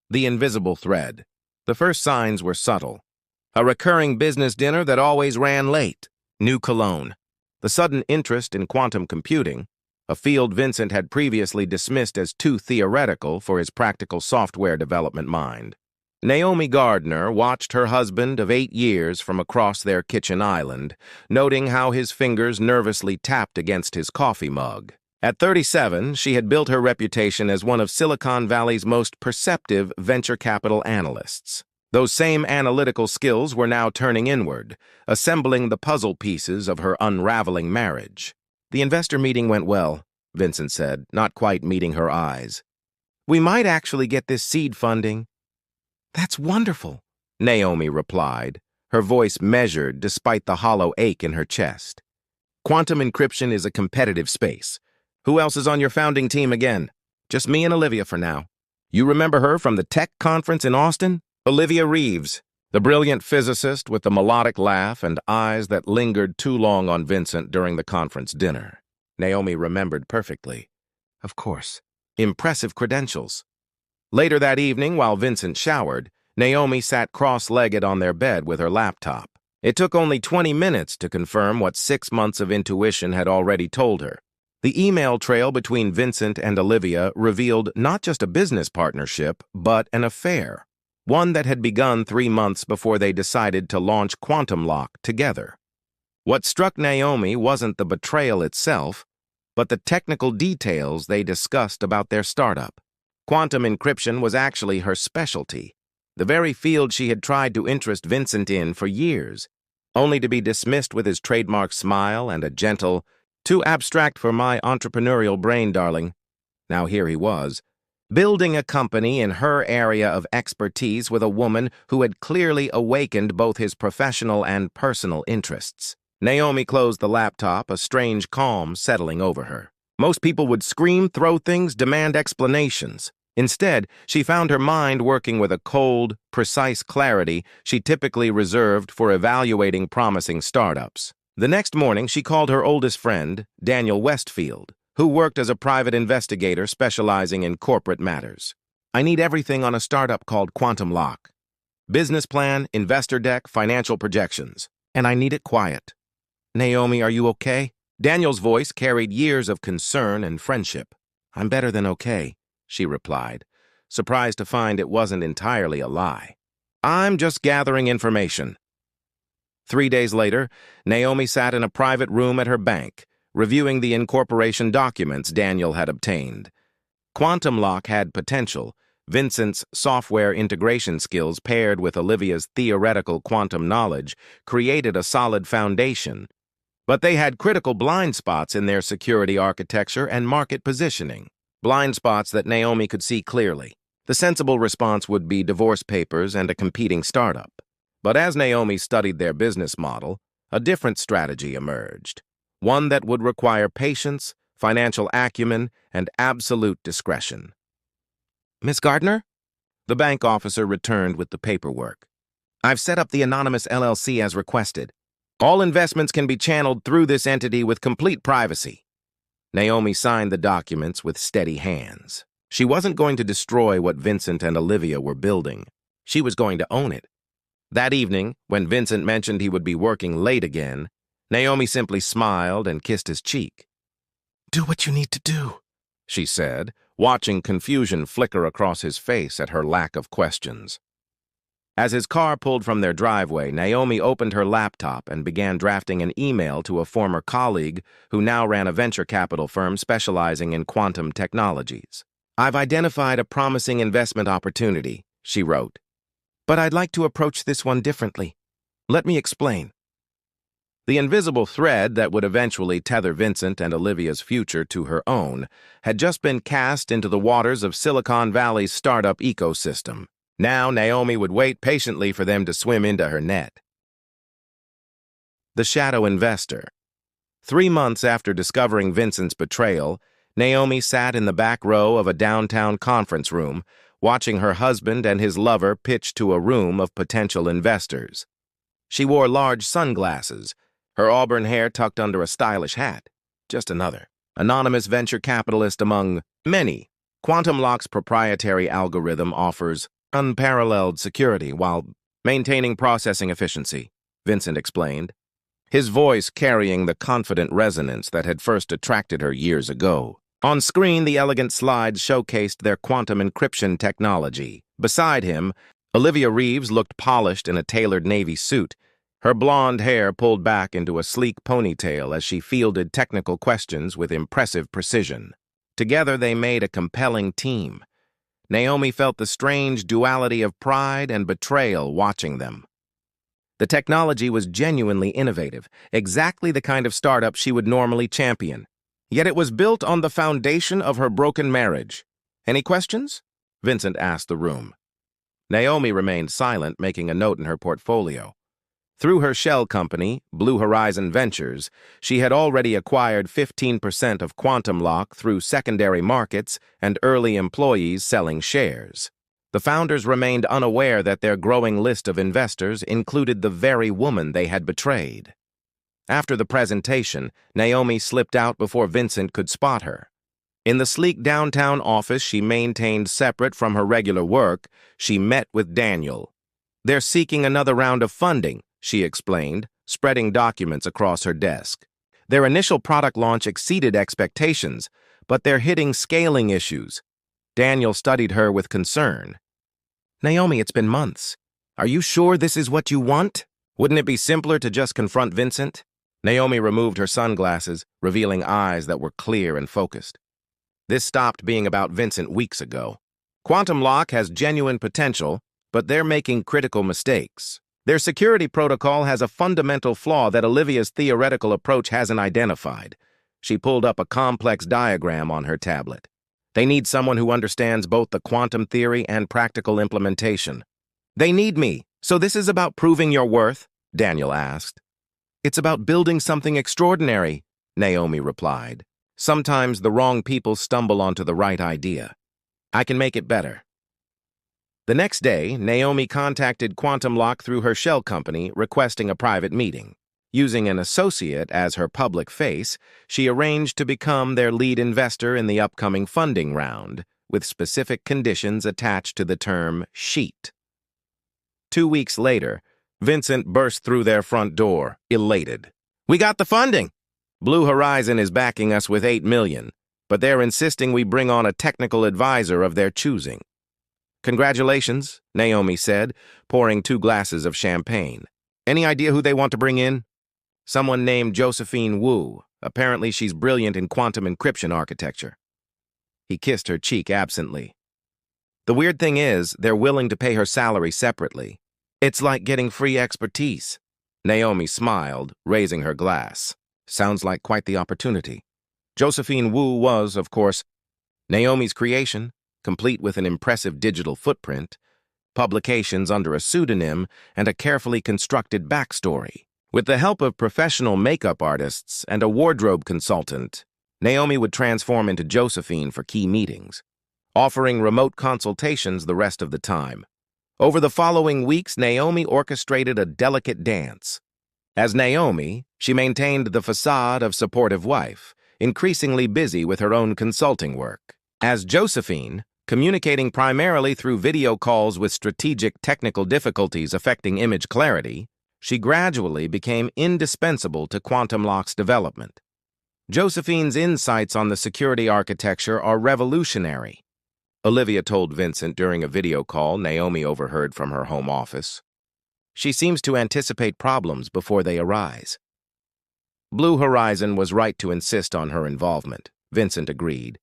The invisible thread. The first signs were subtle. A recurring business dinner that always ran late. New cologne. The sudden interest in quantum computing, a field Vincent had previously dismissed as too theoretical for his practical software development mind. Naomi Gardner watched her husband of 8 years from across their kitchen island, noting how his fingers nervously tapped against his coffee mug. At 37, she had built her reputation as one of Silicon Valley's most perceptive venture capital analysts. Those same analytical skills were now turning inward, assembling the puzzle pieces of her unraveling marriage. The investor meeting went well, Vincent said, not quite meeting her eyes. We might actually get this seed funding. That's wonderful, Naomi replied, her voice measured despite the hollow ache in her chest. Quantum encryption is a competitive space. Who else is on your founding team again? Just me and Olivia for now. You remember her from the tech conference in Austin? Olivia Reeves, the brilliant physicist with the melodic laugh and eyes that lingered too long on Vincent during the conference dinner. Naomi remembered perfectly. Of course. Impressive credentials. Later that evening, while Vincent showered, Naomi sat cross-legged on their bed with her laptop. It took only 20 minutes to confirm what 6 months of intuition had already told her. The email trail between Vincent and Olivia revealed not just a business partnership, but an affair. One that had begun 3 months before they decided to launch Quantum Lock together. What struck Naomi wasn't the betrayal itself, but the technical details they discussed about their startup. Quantum encryption was actually her specialty, the very field she had tried to interest Vincent in for years, only to be dismissed with his trademark smile and a gentle, "Too abstract for my entrepreneurial brain, darling." Now here he was, building a company in her area of expertise with a woman who had clearly awakened both his professional and personal interests. Naomi closed the laptop, a strange calm settling over her. Most people would scream, throw things, demand explanations. Instead, she found her mind working with a cold, precise clarity she typically reserved for evaluating promising startups. The next morning, she called her oldest friend, Daniel Westfield, who worked as a private investigator specializing in corporate matters. I need everything on a startup called Quantum Lock. Business plan, investor deck, financial projections. And I need it quiet. Naomi, are you okay? Daniel's voice carried years of concern and friendship. I'm better than okay, she replied, surprised to find it wasn't entirely a lie. I'm just gathering information. 3 days later, Naomi sat in a private room at her bank, reviewing the incorporation documents Daniel had obtained. Quantum Lock had potential. Vincent's software integration skills paired with Olivia's theoretical quantum knowledge created a solid foundation. But they had critical blind spots in their security architecture and market positioning. Blind spots that Naomi could see clearly. The sensible response would be divorce papers and a competing startup. But as Naomi studied their business model, a different strategy emerged. One that would require patience, financial acumen, and absolute discretion. Miss Gardner? The bank officer returned with the paperwork. I've set up the anonymous LLC as requested. All investments can be channeled through this entity with complete privacy. Naomi signed the documents with steady hands. She wasn't going to destroy what Vincent and Olivia were building. She was going to own it. That evening, when Vincent mentioned he would be working late again, Naomi simply smiled and kissed his cheek. Do what you need to do, she said, watching confusion flicker across his face at her lack of questions. As his car pulled from their driveway, Naomi opened her laptop and began drafting an email to a former colleague who now ran a venture capital firm specializing in quantum technologies. I've identified a promising investment opportunity, she wrote. But I'd like to approach this one differently. Let me explain. The invisible thread that would eventually tether Vincent and Olivia's future to her own had just been cast into the waters of Silicon Valley's startup ecosystem. Now Naomi would wait patiently for them to swim into her net. The shadow investor. 3 months after discovering Vincent's betrayal, Naomi sat in the back row of a downtown conference room, watching her husband and his lover pitch to a room of potential investors. She wore large sunglasses, her auburn hair tucked under a stylish hat. Just another anonymous venture capitalist among many. Quantum Lock's proprietary algorithm offers unparalleled security while maintaining processing efficiency, Vincent explained, his voice carrying the confident resonance that had first attracted her years ago. On screen, the elegant slides showcased their quantum encryption technology. Beside him, Olivia Reeves looked polished in a tailored navy suit, her blonde hair pulled back into a sleek ponytail as she fielded technical questions with impressive precision. Together, they made a compelling team. Naomi felt the strange duality of pride and betrayal watching them. The technology was genuinely innovative, exactly the kind of startup she would normally champion. Yet it was built on the foundation of her broken marriage. Any questions? Vincent asked the room. Naomi remained silent, making a note in her portfolio. Through her shell company, Blue Horizon Ventures, she had already acquired 15% of Quantum Lock through secondary markets and early employees selling shares. The founders remained unaware that their growing list of investors included the very woman they had betrayed. After the presentation, Naomi slipped out before Vincent could spot her. In the sleek downtown office she maintained separate from her regular work, she met with Daniel. They're seeking another round of funding, she explained, spreading documents across her desk. Their initial product launch exceeded expectations, but they're hitting scaling issues. Daniel studied her with concern. Naomi, it's been months. Are you sure this is what you want? Wouldn't it be simpler to just confront Vincent? Naomi removed her sunglasses, revealing eyes that were clear and focused. This stopped being about Vincent weeks ago. Quantum Lock has genuine potential, but they're making critical mistakes. Their security protocol has a fundamental flaw that Olivia's theoretical approach hasn't identified. She pulled up a complex diagram on her tablet. They need someone who understands both the quantum theory and practical implementation. They need me, so this is about proving your worth? Daniel asked. It's about building something extraordinary, Naomi replied. Sometimes the wrong people stumble onto the right idea. I can make it better. The next day, Naomi contacted Quantum Lock through her shell company, requesting a private meeting. Using an associate as her public face, she arranged to become their lead investor in the upcoming funding round, with specific conditions attached to the term sheet. 2 weeks later, Vincent burst through their front door, elated. We got the funding! Blue Horizon is backing us with $8 million, but they're insisting we bring on a technical advisor of their choosing. Congratulations, Naomi said, pouring 2 glasses of champagne. Any idea who they want to bring in? Someone named Josephine Wu. Apparently she's brilliant in quantum encryption architecture. He kissed her cheek absently. The weird thing is, they're willing to pay her salary separately. It's like getting free expertise. Naomi smiled, raising her glass. Sounds like quite the opportunity. Josephine Wu was, of course, Naomi's creation, complete with an impressive digital footprint, publications under a pseudonym, and a carefully constructed backstory. With the help of professional makeup artists and a wardrobe consultant, Naomi would transform into Josephine for key meetings, offering remote consultations the rest of the time. Over the following weeks, Naomi orchestrated a delicate dance. As Naomi, she maintained the facade of supportive wife, increasingly busy with her own consulting work. As Josephine, communicating primarily through video calls with strategic technical difficulties affecting image clarity, she gradually became indispensable to Quantum Lock's development. Josephine's insights on the security architecture are revolutionary, Olivia told Vincent during a video call Naomi overheard from her home office. She seems to anticipate problems before they arise. Blue Horizon was right to insist on her involvement, Vincent agreed.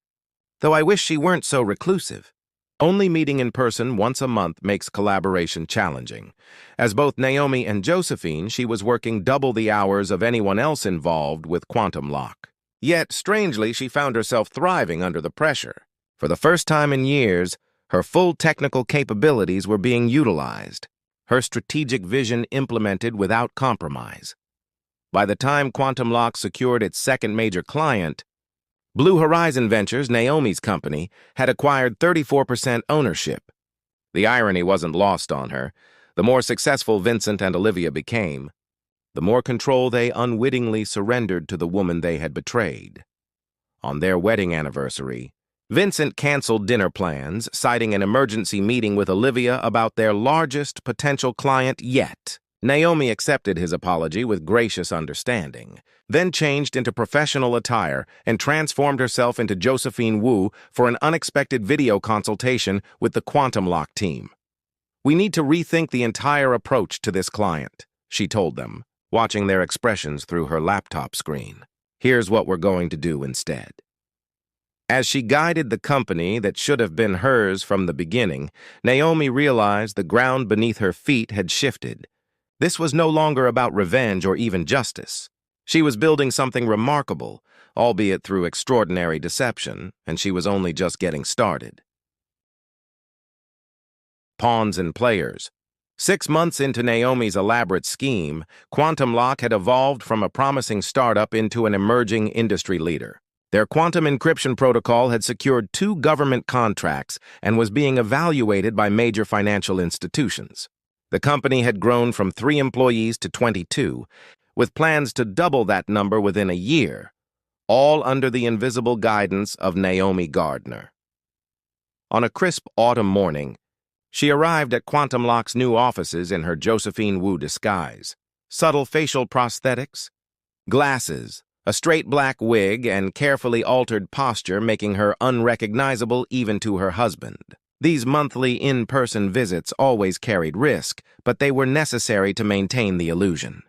Though I wish she weren't so reclusive. Only meeting in person once a month makes collaboration challenging. As both Naomi and Josephine, she was working double the hours of anyone else involved with Quantum Lock. Yet, strangely, she found herself thriving under the pressure. For the first time in years, her full technical capabilities were being utilized, her strategic vision implemented without compromise. By the time Quantum Lock secured its second major client, Blue Horizon Ventures, Naomi's company, had acquired 34% ownership. The irony wasn't lost on her. The more successful Vincent and Olivia became, the more control they unwittingly surrendered to the woman they had betrayed. On their wedding anniversary, Vincent canceled dinner plans, citing an emergency meeting with Olivia about their largest potential client yet. Naomi accepted his apology with gracious understanding, then changed into professional attire and transformed herself into Josephine Wu for an unexpected video consultation with the Quantum Lock team. "We need to rethink the entire approach to this client," she told them, watching their expressions through her laptop screen. "Here's what we're going to do instead." As she guided the company that should have been hers from the beginning, Naomi realized the ground beneath her feet had shifted. This was no longer about revenge or even justice. She was building something remarkable, albeit through extraordinary deception, and she was only just getting started. Pawns and players. 6 months into Naomi's elaborate scheme, Quantum Lock had evolved from a promising startup into an emerging industry leader. Their quantum encryption protocol had secured 2 government contracts and was being evaluated by major financial institutions. The company had grown from 3 employees to 22, with plans to double that number within a year, all under the invisible guidance of Naomi Gardner. On a crisp autumn morning, she arrived at Quantum Lock's new offices in her Josephine Wu disguise. Subtle facial prosthetics, glasses, a straight black wig, and carefully altered posture making her unrecognizable even to her husband. These monthly in-person visits always carried risk, but they were necessary to maintain the illusion.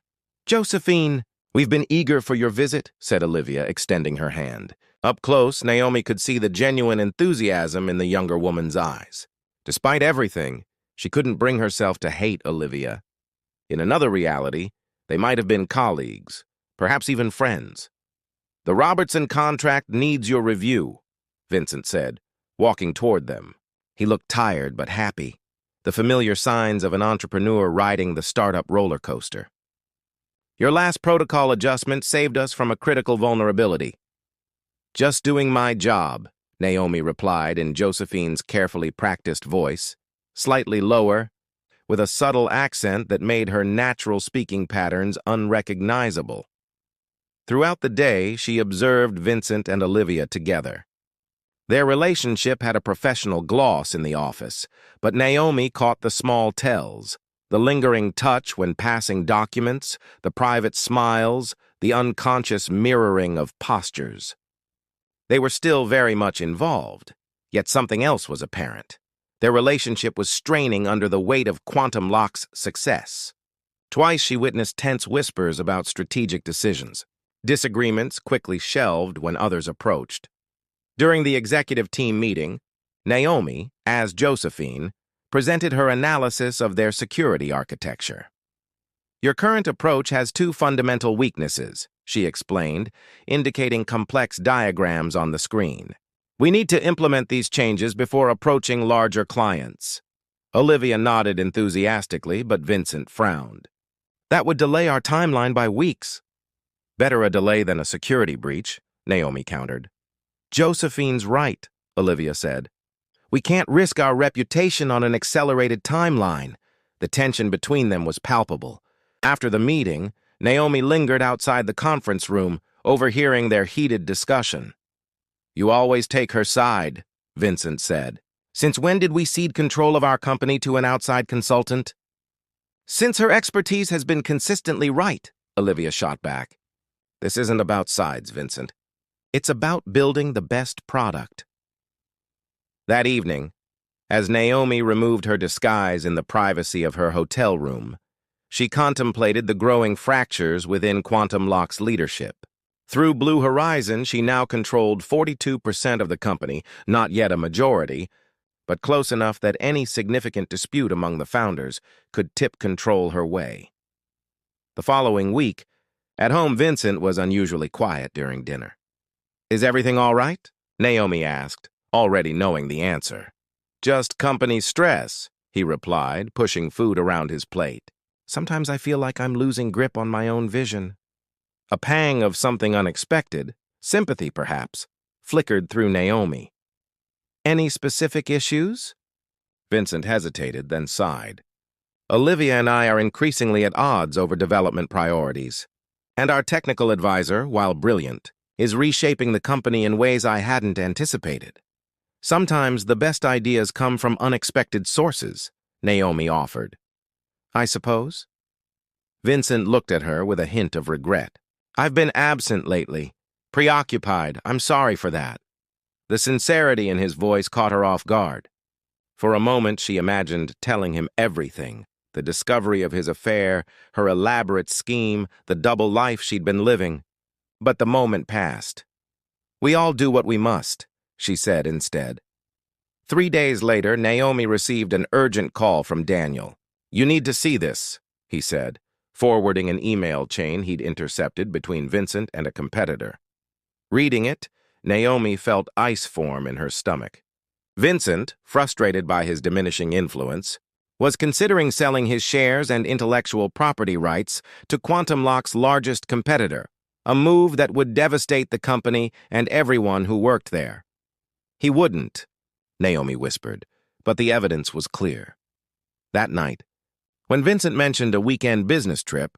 "Josephine, we've been eager for your visit," said Olivia, extending her hand. Up close, Naomi could see the genuine enthusiasm in the younger woman's eyes. Despite everything, she couldn't bring herself to hate Olivia. In another reality, they might have been colleagues, perhaps even friends. "The Robertson contract needs your review," Vincent said, walking toward them. He looked tired but happy, the familiar signs of an entrepreneur riding the startup roller coaster. "Your last protocol adjustment saved us from a critical vulnerability." "Just doing my job," Naomi replied in Josephine's carefully practiced voice, slightly lower, with a subtle accent that made her natural speaking patterns unrecognizable. Throughout the day, she observed Vincent and Olivia together. Their relationship had a professional gloss in the office, but Naomi caught the small tells, the lingering touch when passing documents, the private smiles, the unconscious mirroring of postures. They were still very much involved, yet something else was apparent. Their relationship was straining under the weight of Quantum Lock's success. Twice she witnessed tense whispers about strategic decisions. Disagreements quickly shelved when others approached. During the executive team meeting, Naomi, as Josephine, presented her analysis of their security architecture. "Your current approach has 2 fundamental weaknesses," she explained, indicating complex diagrams on the screen. "We need to implement these changes before approaching larger clients." Olivia nodded enthusiastically, but Vincent frowned. "That would delay our timeline by weeks." "Better a delay than a security breach," Naomi countered. "Josephine's right," Olivia said. "We can't risk our reputation on an accelerated timeline." The tension between them was palpable. After the meeting, Naomi lingered outside the conference room, overhearing their heated discussion. "You always take her side," Vincent said. "Since when did we cede control of our company to an outside consultant?" "Since her expertise has been consistently right," Olivia shot back. "This isn't about sides, Vincent. It's about building the best product." That evening, as Naomi removed her disguise in the privacy of her hotel room, she contemplated the growing fractures within Quantum Lock's leadership. Through Blue Horizon, she now controlled 42% of the company, not yet a majority, but close enough that any significant dispute among the founders could tip control her way. The following week, at home, Vincent was unusually quiet during dinner. "Is everything all right?" Naomi asked, already knowing the answer. "Just company stress," he replied, pushing food around his plate. "Sometimes I feel like I'm losing grip on my own vision." A pang of something unexpected, sympathy perhaps, flickered through Naomi. "Any specific issues?" Vincent hesitated, then sighed. "Olivia and I are increasingly at odds over development priorities. And our technical advisor, while brilliant, is reshaping the company in ways I hadn't anticipated." Sometimes the best ideas come from unexpected sources, Naomi offered. I suppose? Vincent looked at her with a hint of regret. I've been absent lately. Preoccupied. I'm sorry for that. The sincerity in his voice caught her off guard. For a moment, she imagined telling him everything, the discovery of his affair, her elaborate scheme, the double life she'd been living. But the moment passed. We all do what we must, she said instead. 3 days later, Naomi received an urgent call from Daniel. You need to see this, he said, forwarding an email chain he'd intercepted between Vincent and a competitor. Reading it, Naomi felt ice form in her stomach. Vincent, frustrated by his diminishing influence, was considering selling his shares and intellectual property rights to Quantum Lock's largest competitor, a move that would devastate the company and everyone who worked there. He wouldn't, Naomi whispered, but the evidence was clear. That night, when Vincent mentioned a weekend business trip,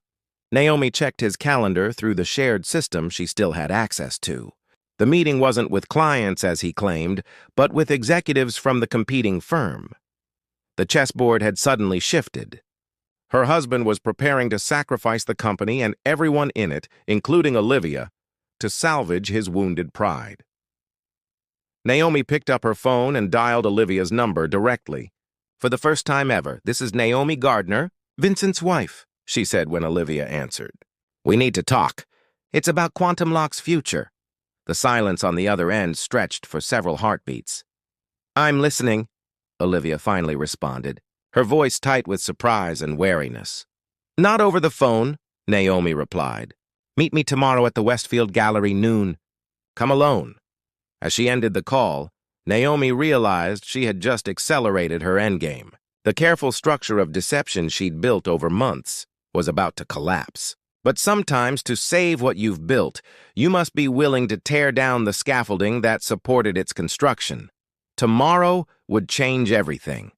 Naomi checked his calendar through the shared system she still had access to. The meeting wasn't with clients, as he claimed, but with executives from the competing firm. The chessboard had suddenly shifted. Her husband was preparing to sacrifice the company and everyone in it, including Olivia, to salvage his wounded pride. Naomi picked up her phone and dialed Olivia's number directly. For the first time ever, this is Naomi Gardner, Vincent's wife, she said when Olivia answered. We need to talk. It's about Quantum Lock's future. The silence on the other end stretched for several heartbeats. I'm listening, Olivia finally responded, her voice tight with surprise and wariness. Not over the phone, Naomi replied. Meet me tomorrow at the Westfield Gallery noon. Come alone. As she ended the call, Naomi realized she had just accelerated her endgame. The careful structure of deception she'd built over months was about to collapse. But sometimes, to save what you've built, you must be willing to tear down the scaffolding that supported its construction. Tomorrow would change everything.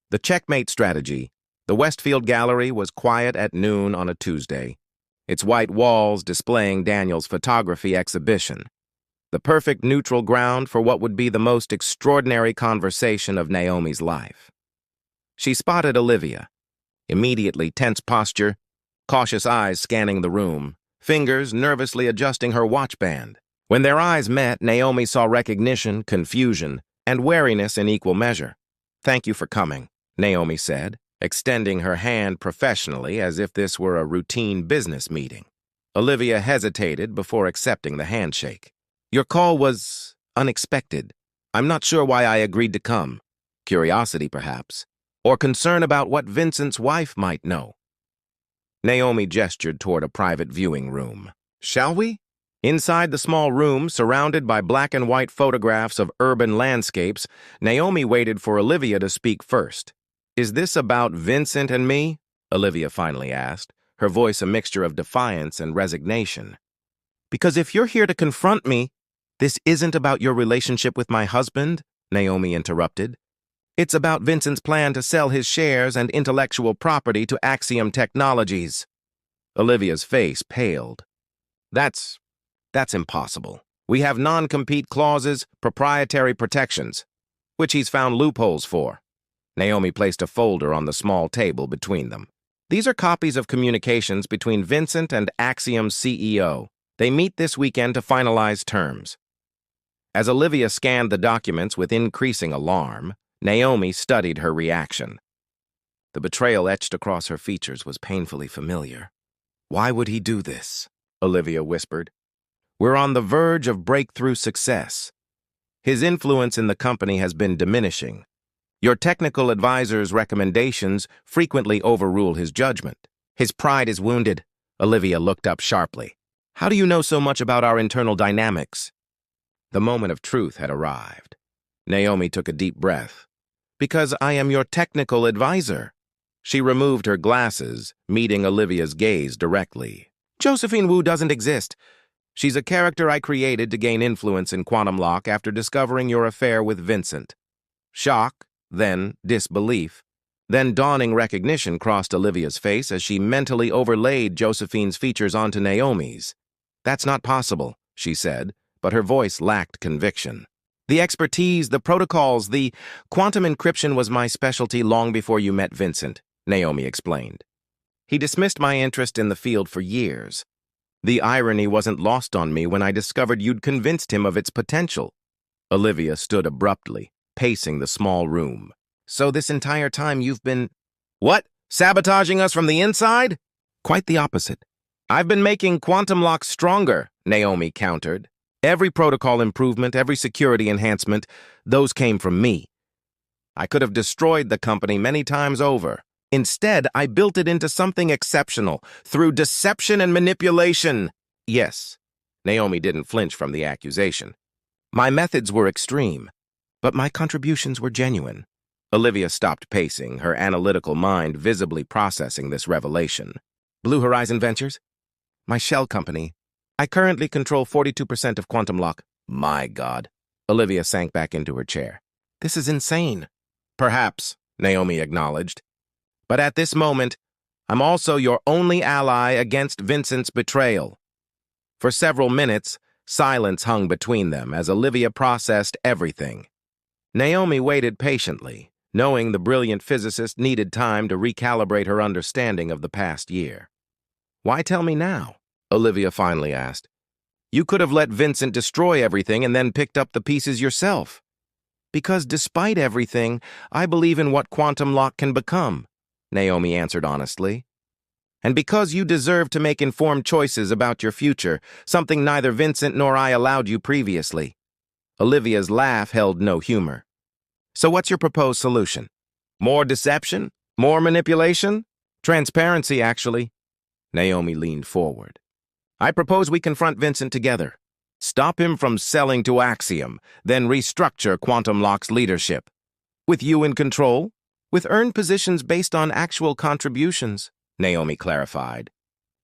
The checkmate strategy. The Westfield Gallery was quiet at noon on a Tuesday, its white walls displaying Daniel's photography exhibition. The perfect neutral ground for what would be the most extraordinary conversation of Naomi's life. She spotted Olivia. Immediately tense posture, cautious eyes scanning the room, fingers nervously adjusting her watch band. When their eyes met, Naomi saw recognition, confusion, and wariness in equal measure. Thank you for coming, Naomi said, extending her hand professionally as if this were a routine business meeting. Olivia hesitated before accepting the handshake. Your call was unexpected. I'm not sure why I agreed to come. Curiosity, perhaps. Or concern about what Vincent's wife might know. Naomi gestured toward a private viewing room. Shall we? Inside the small room, surrounded by black and white photographs of urban landscapes, Naomi waited for Olivia to speak first. Is this about Vincent and me? Olivia finally asked, her voice a mixture of defiance and resignation. Because if you're here to confront me, this isn't about your relationship with my husband, Naomi interrupted. It's about Vincent's plan to sell his shares and intellectual property to Axiom Technologies. Olivia's face paled. That's impossible. We have non-compete clauses, proprietary protections, which he's found loopholes for. Naomi placed a folder on the small table between them. These are copies of communications between Vincent and Axiom's CEO. They meet this weekend to finalize terms. As Olivia scanned the documents with increasing alarm, Naomi studied her reaction. The betrayal etched across her features was painfully familiar. Why would he do this? Olivia whispered. We're on the verge of breakthrough success. His influence in the company has been diminishing. Your technical advisor's recommendations frequently overrule his judgment. His pride is wounded. Olivia looked up sharply. How do you know so much about our internal dynamics? The moment of truth had arrived. Naomi took a deep breath. Because I am your technical advisor. She removed her glasses, meeting Olivia's gaze directly. Josephine Wu doesn't exist. She's a character I created to gain influence in Quantum Lock after discovering your affair with Vincent. Shock, then disbelief, then dawning recognition crossed Olivia's face as she mentally overlaid Josephine's features onto Naomi's. That's not possible, she said, but her voice lacked conviction. The expertise, the protocols, the quantum encryption was my specialty long before you met Vincent, Naomi explained. He dismissed my interest in the field for years. The irony wasn't lost on me when I discovered you'd convinced him of its potential. Olivia stood abruptly, pacing the small room. So this entire time you've been... What? Sabotaging us from the inside? Quite the opposite. I've been making quantum locks stronger, Naomi countered. Every protocol improvement, every security enhancement, those came from me. I could have destroyed the company many times over. Instead, I built it into something exceptional, through deception and manipulation. Yes, Naomi didn't flinch from the accusation. My methods were extreme, but my contributions were genuine. Olivia stopped pacing, her analytical mind visibly processing this revelation. Blue Horizon Ventures? My shell company. I currently control 42% of Quantum Lock. My God. Olivia sank back into her chair. This is insane. Perhaps, Naomi acknowledged. But at this moment, I'm also your only ally against Vincent's betrayal. For several minutes, silence hung between them as Olivia processed everything. Naomi waited patiently, knowing the brilliant physicist needed time to recalibrate her understanding of the past year. Why tell me now? Olivia finally asked. You could have let Vincent destroy everything and then picked up the pieces yourself. Because despite everything, I believe in what Quantum Lock can become, Naomi answered honestly. And because you deserve to make informed choices about your future, something neither Vincent nor I allowed you previously. Olivia's laugh held no humor. So what's your proposed solution? More deception? More manipulation? Transparency, actually. Naomi leaned forward. I propose we confront Vincent together. Stop him from selling to Axiom, then restructure Quantum Lock's leadership. With you in control? With earned positions based on actual contributions, Naomi clarified.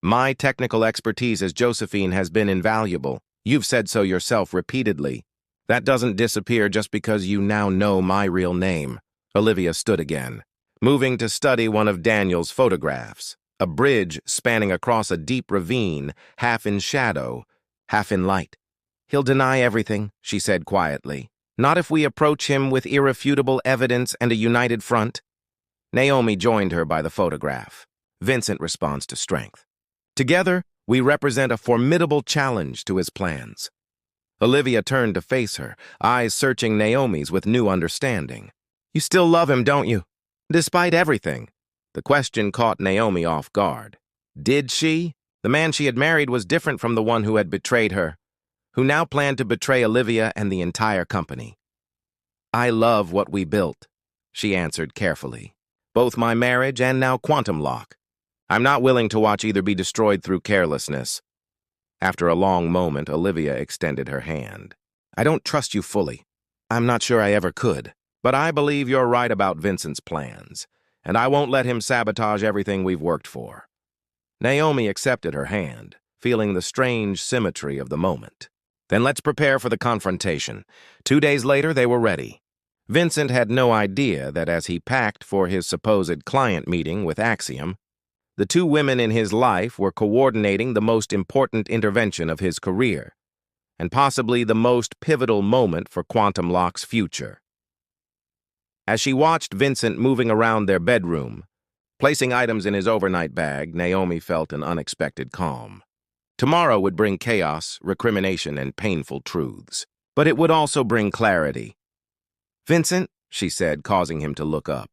My technical expertise as Josephine has been invaluable. You've said so yourself repeatedly. That doesn't disappear just because you now know my real name. Olivia stood again, moving to study one of Daniel's photographs, a bridge spanning across a deep ravine, half in shadow, half in light. He'll deny everything, she said quietly. Not if we approach him with irrefutable evidence and a united front. Naomi joined her by the photograph. Vincent responds to strength. Together, we represent a formidable challenge to his plans. Olivia turned to face her, eyes searching Naomi's with new understanding. You still love him, don't you? Despite everything. The question caught Naomi off guard. Did she? The man she had married was different from the one who had betrayed her, who now planned to betray Olivia and the entire company. I love what we built, she answered carefully. Both my marriage and now Quantum Lock. I'm not willing to watch either be destroyed through carelessness. After a long moment, Olivia extended her hand. I don't trust you fully. I'm not sure I ever could. But I believe you're right about Vincent's plans, and I won't let him sabotage everything we've worked for. Naomi accepted her hand, feeling the strange symmetry of the moment. Then let's prepare for the confrontation. 2 days later, they were ready. Vincent had no idea that as he packed for his supposed client meeting with Axiom, the two women in his life were coordinating the most important intervention of his career, and possibly the most pivotal moment for Quantum Lock's future. As she watched Vincent moving around their bedroom, placing items in his overnight bag, Naomi felt an unexpected calm. Tomorrow would bring chaos, recrimination, and painful truths, but it would also bring clarity. Vincent, she said, causing him to look up.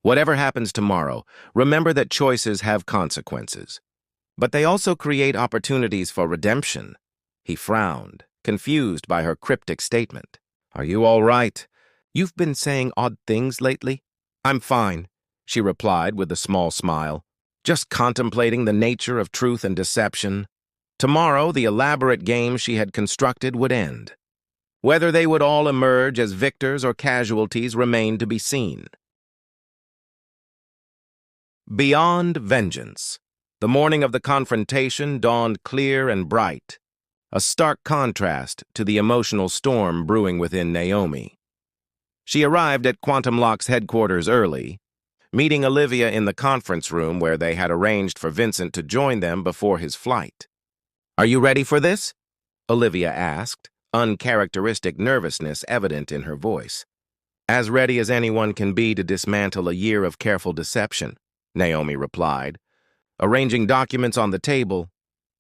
Whatever happens tomorrow, remember that choices have consequences. But they also create opportunities for redemption. He frowned, confused by her cryptic statement. Are you all right? You've been saying odd things lately? I'm fine, she replied with a small smile, just contemplating the nature of truth and deception. Tomorrow, the elaborate game she had constructed would end. Whether they would all emerge as victors or casualties remained to be seen. Beyond vengeance. The morning of the confrontation dawned clear and bright, a stark contrast to the emotional storm brewing within Naomi. She arrived at Quantum Lock's headquarters early, meeting Olivia in the conference room where they had arranged for Vincent to join them before his flight. Are you ready for this? Olivia asked, uncharacteristic nervousness evident in her voice. "As ready as anyone can be to dismantle a year of careful deception," Naomi replied, arranging documents on the table,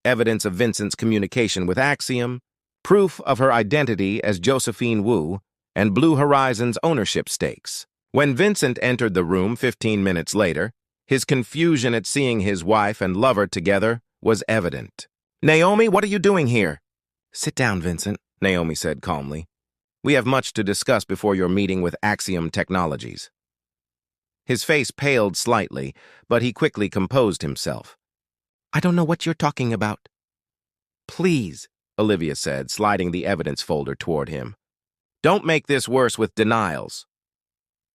evidence of Vincent's communication with Axiom, proof of her identity as Josephine Wu, and Blue Horizon's ownership stakes. When Vincent entered the room 15 minutes later, his confusion at seeing his wife and lover together was evident. "Naomi, what are you doing here?" "Sit down, Vincent," Naomi said calmly. "We have much to discuss before your meeting with Axiom Technologies." His face paled slightly, but he quickly composed himself. "I don't know what you're talking about." "Please," Olivia said, sliding the evidence folder toward him. "Don't make this worse with denials."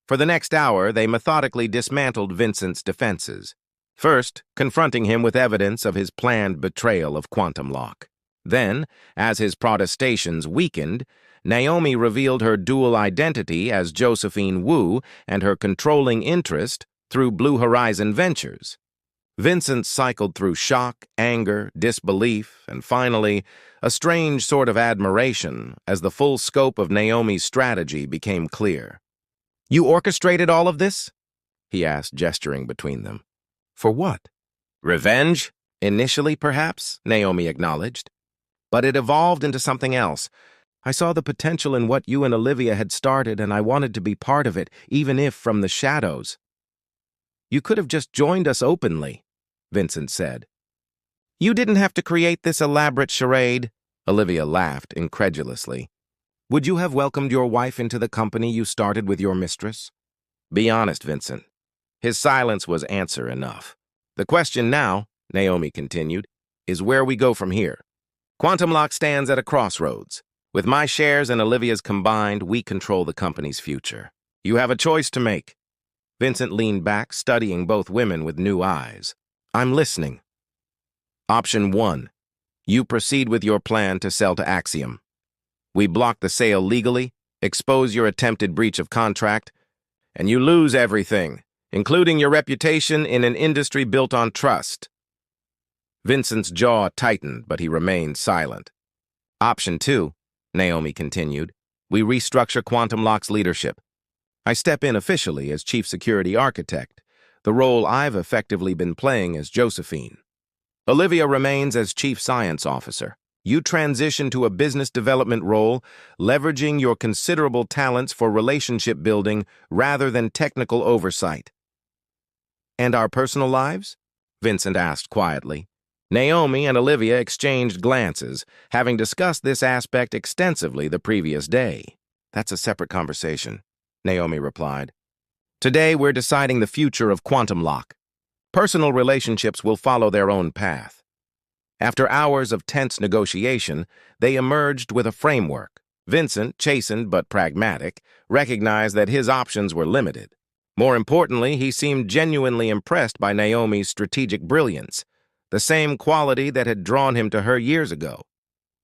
For the next hour, they methodically dismantled Vincent's defenses. First, confronting him with evidence of his planned betrayal of Quantum Lock. Then, as his protestations weakened, Naomi revealed her dual identity as Josephine Wu and her controlling interest through Blue Horizon Ventures. Vincent cycled through shock, anger, disbelief, and finally, a strange sort of admiration as the full scope of Naomi's strategy became clear. "You orchestrated all of this?" he asked, gesturing between them. "For what?" "Revenge? Initially, perhaps," Naomi acknowledged. "But it evolved into something else. I saw the potential in what you and Olivia had started, and I wanted to be part of it, even if from the shadows." "You could have just joined us openly," Vincent said. "You didn't have to create this elaborate charade," Olivia laughed incredulously. "Would you have welcomed your wife into the company you started with your mistress?" "Be honest, Vincent." His silence was answer enough. "The question now," Naomi continued, "is where we go from here. Quantum Lock stands at a crossroads. With my shares and Olivia's combined, we control the company's future. You have a choice to make." Vincent leaned back, studying both women with new eyes. "I'm listening." "Option 1. You proceed with your plan to sell to Axiom. We block the sale legally, expose your attempted breach of contract, and you lose everything, including your reputation in an industry built on trust." Vincent's jaw tightened, but he remained silent. "Option 2, Naomi continued, we restructure Quantum Lock's leadership. I step in officially as Chief Security Architect, the role I've effectively been playing as Josephine. Olivia remains as Chief Science Officer. You transition to a business development role, leveraging your considerable talents for relationship building rather than technical oversight." "And our personal lives?" Vincent asked quietly. Naomi and Olivia exchanged glances, having discussed this aspect extensively the previous day. "That's a separate conversation," Naomi replied. "Today we're deciding the future of Quantum Lock. Personal relationships will follow their own path." After hours of tense negotiation, they emerged with a framework. Vincent, chastened but pragmatic, recognized that his options were limited. More importantly, he seemed genuinely impressed by Naomi's strategic brilliance, the same quality that had drawn him to her years ago.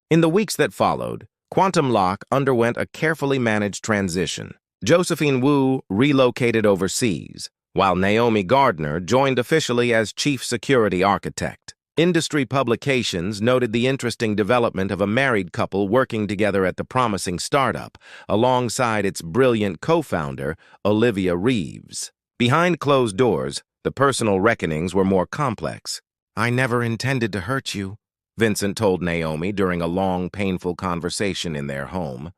In the weeks that followed, Quantum Lock underwent a carefully managed transition. Josephine Wu relocated overseas, while Naomi Gardner joined officially as Chief Security Architect. Industry publications noted the interesting development of a married couple working together at the promising startup, alongside its brilliant co-founder, Olivia Reeves. Behind closed doors, the personal reckonings were more complex. "I never intended to hurt you," Vincent told Naomi during a long, painful conversation in their home.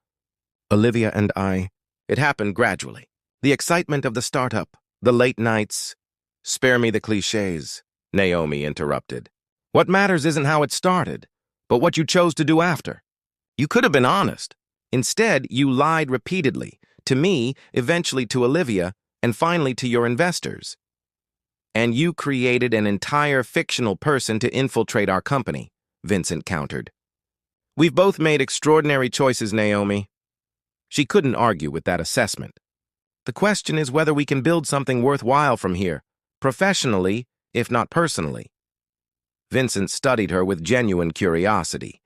"Olivia and I, it happened gradually. The excitement of the startup, the late nights—" "Spare me the cliches," Naomi interrupted. "What matters isn't how it started, but what you chose to do after. You could have been honest. Instead, you lied repeatedly, to me, eventually to Olivia, and finally to your investors. And you created an entire fictional person to infiltrate our company," Vincent countered. "We've both made extraordinary choices, Naomi." She couldn't argue with that assessment. "The question is whether we can build something worthwhile from here, professionally, if not personally." Vincent studied her with genuine curiosity.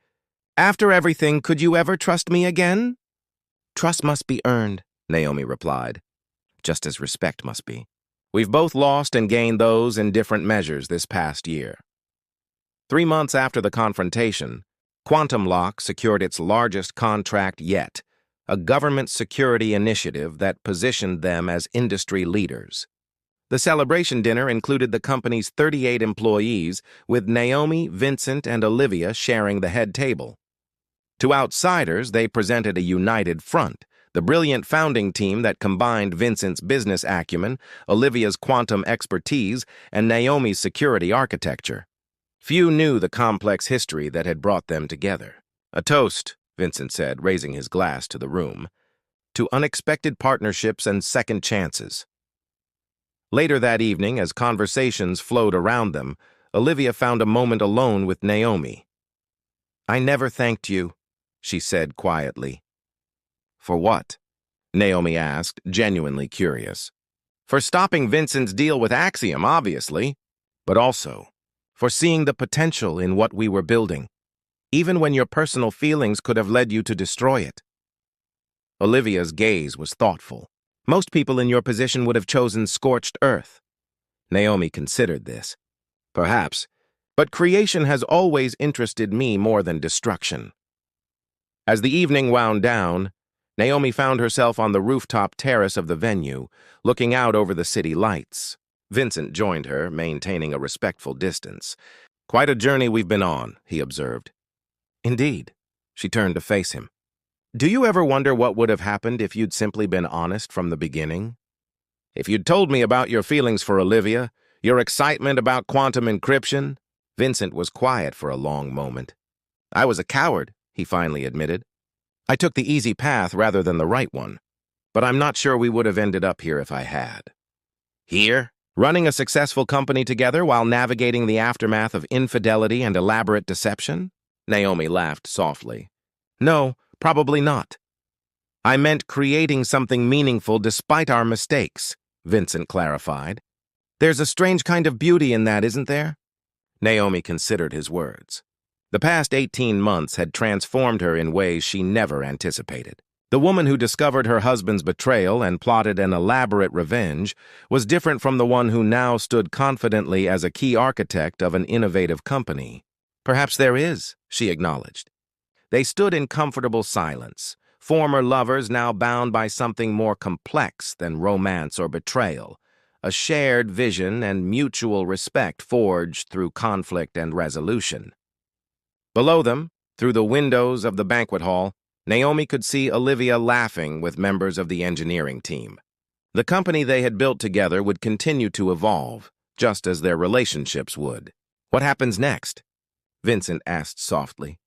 "After everything, could you ever trust me again?" "Trust must be earned," Naomi replied, "just as respect must be. We've both lost and gained those in different measures this past year." 3 months after the confrontation, Quantum Lock secured its largest contract yet, a government security initiative that positioned them as industry leaders. The celebration dinner included the company's 38 employees, with Naomi, Vincent, and Olivia sharing the head table. To outsiders, they presented a united front, the brilliant founding team that combined Vincent's business acumen, Olivia's quantum expertise, and Naomi's security architecture. Few knew the complex history that had brought them together. "A toast," Vincent said, raising his glass to the room, "to unexpected partnerships and second chances." Later that evening, as conversations flowed around them, Olivia found a moment alone with Naomi. "I never thanked you," she said quietly. "For what?" Naomi asked, genuinely curious. "For stopping Vincent's deal with Axiom, obviously, but also for seeing the potential in what we were building, even when your personal feelings could have led you to destroy it." Olivia's gaze was thoughtful. "Most people in your position would have chosen scorched earth." Naomi considered this. "Perhaps, but creation has always interested me more than destruction." As the evening wound down, Naomi found herself on the rooftop terrace of the venue, looking out over the city lights. Vincent joined her, maintaining a respectful distance. "Quite a journey we've been on," he observed. "Indeed." She turned to face him. "Do you ever wonder what would have happened if you'd simply been honest from the beginning? If you'd told me about your feelings for Olivia, your excitement about quantum encryption?" Vincent was quiet for a long moment. "I was a coward," he finally admitted. "I took the easy path rather than the right one. But I'm not sure we would have ended up here if I had." "Here? Running a successful company together while navigating the aftermath of infidelity and elaborate deception?" Naomi laughed softly. "No, probably not. I meant creating something meaningful despite our mistakes," Vincent clarified. "There's a strange kind of beauty in that, isn't there?" Naomi considered his words. The past 18 months had transformed her in ways she never anticipated. The woman who discovered her husband's betrayal and plotted an elaborate revenge was different from the one who now stood confidently as a key architect of an innovative company. "Perhaps there is," she acknowledged. They stood in comfortable silence, former lovers now bound by something more complex than romance or betrayal, a shared vision and mutual respect forged through conflict and resolution. Below them, through the windows of the banquet hall, Naomi could see Olivia laughing with members of the engineering team. The company they had built together would continue to evolve, just as their relationships would. "What happens next?" Vincent asked softly.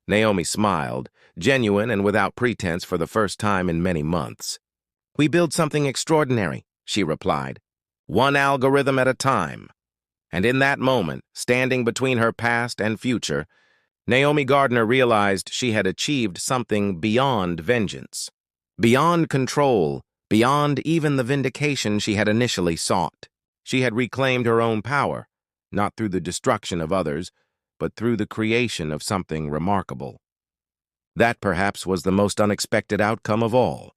Naomi smiled, genuine and without pretense for the first time in many months. "We build something extraordinary," she replied, "one algorithm at a time." And in that moment, standing between her past and future, Naomi Gardner realized she had achieved something beyond vengeance, beyond control, beyond even the vindication she had initially sought. She had reclaimed her own power, not through the destruction of others, but through the creation of something remarkable. That perhaps was the most unexpected outcome of all.